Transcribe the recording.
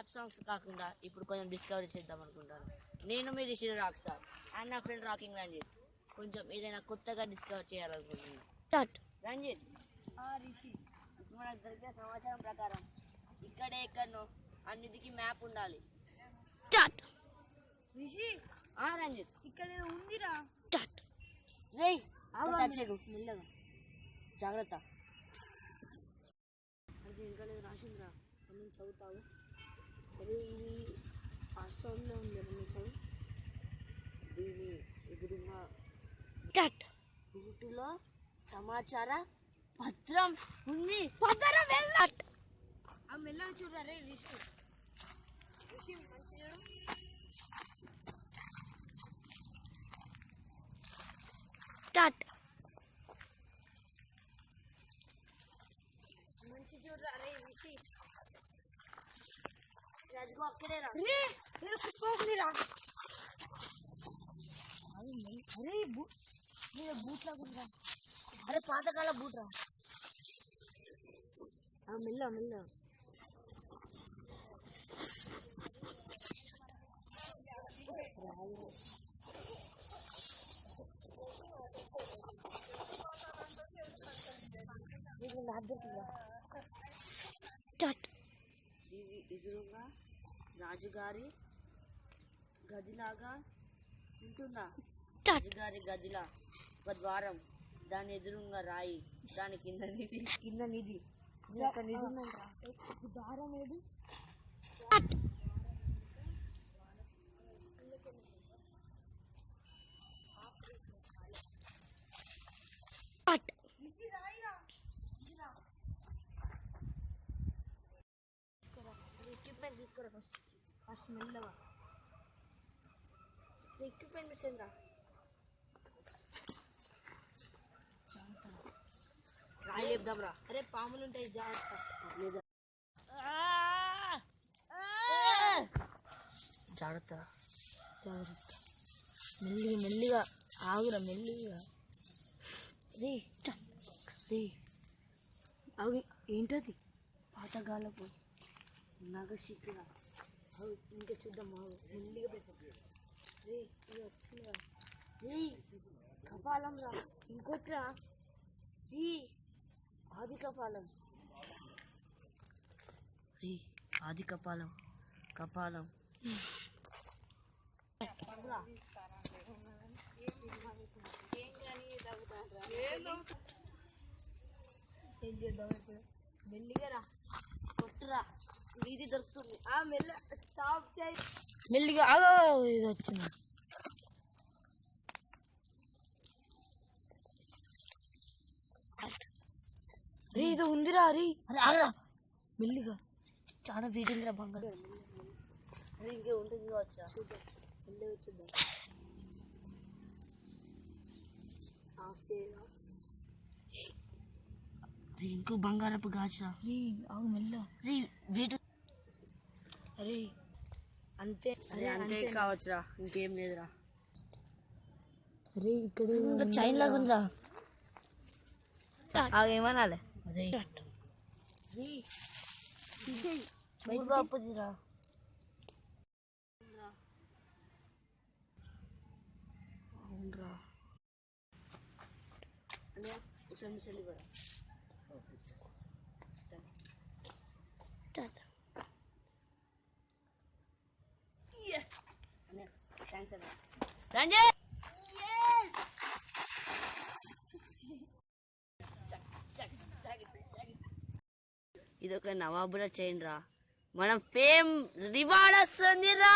Rap songs కాకుండా ఇప్పుడు కొంచెం డిస్కవరీ చేద్దాం అనుకుంటాను. నేను మీ రిషి రాక్ సార్ అండ్ నా ఫ్రెండ్ రాకింగ్ రంజిత్ కొంచెం ఏదైనా కొత్తగా డిస్కవర్ చేయాలనుకుంటున్నాను. రంజిత్ రిషి మనకు దొరికిన సమాచారం ప్రకారం ఇక్కడే ఎక్కడనో అన్నిటికి మ్యాప్ ఉండాలి. రిషి రంజిత్ ఇక్కడ ఉందిరా. మెల్లగా జాగ్రత్త. అది ఇంకా లేదు రాసిందిరా, నేను చదువుతావు. అరే ఇది ఆశ్రమంలో ఉంది, నేను చదువు. దీని ఎదురుగా రూటులో సమాచార పత్రం ఉంది. మెల్లగా చూడరా రే రిషి. రిషి మంచి చూడు. మంచి చూడరా రే రిషి. రాజుకో అక్కడే రా. పోకుందిరా. అరే బూట్ లాగా. అరే పాతకాల బూట్ రా. మెల్ల మెల్ల ఎదురుగా రాజుగారి గదిలాగా ఉంటుందా? రాజుగారి గదిలా ఒక ద్వారం, దాని ఎదురుగా రాయి, దాని కింద నిధి దారం ఏది? ఎక్విప్మెంట్ తీసుకురా ఫస్ట్ మెల్లగా. ఎక్విప్మెంట్ మిస్ అయిందా? రాయి లేపుదాం రా. అరే పాములు ఉంటాయి, జాగ్రత్త. జాగ్రత్త జాగ్రత్త. మెల్లిగా ఆగురా, మెల్లిగా. రే ఆగు. ఏంటది? పాతకాలపు నగశిఖిరా. ఇంకా చూద్దాం. ఆగు, మెల్లిగా పెట్టు. రే వచ్చిందిరా. రే కపాలం రా. ఇంకోట్రా. ఆది కపాలం. రే ఆది కపాలం ఏం చేద్దాం ఇప్పుడు? మెల్లిగా రా, కొట్టురా, ఇది దొరుకుతుంది. మెల్ల స్టాప్ చేయి. మెల్లిగా ఆగో. ఇది వచ్చింది. రే ఇది ఉందిరా. రే అరే ఆగరా, మెల్లిగా. చాలా వీడిందిరా బంగారు. అరే ఇంకే ఉంటుంది కావచ్చా? చూద్దాం, మెల్లిగా చూద్దాం. ఇంకో బంగారపు గాజురా. రే ఆగు మెల్ల. రే వీటి. అరే అంతే. అరే అంతే కావచ్చురా, ఇంకేం లేదురా. అరే ఇక్కడ చైన్ లాగా ఉందిరా. ఏమనాలి? అరే బయటరా. అవునరా. ఒకసారి మిస్ కూడా. థ్యాంక్స్ అన్న. ఇది ఒక నవాబుల చైన్ రా. మనం ఫేమ్ రివార్డ్ వస్తుంది రా.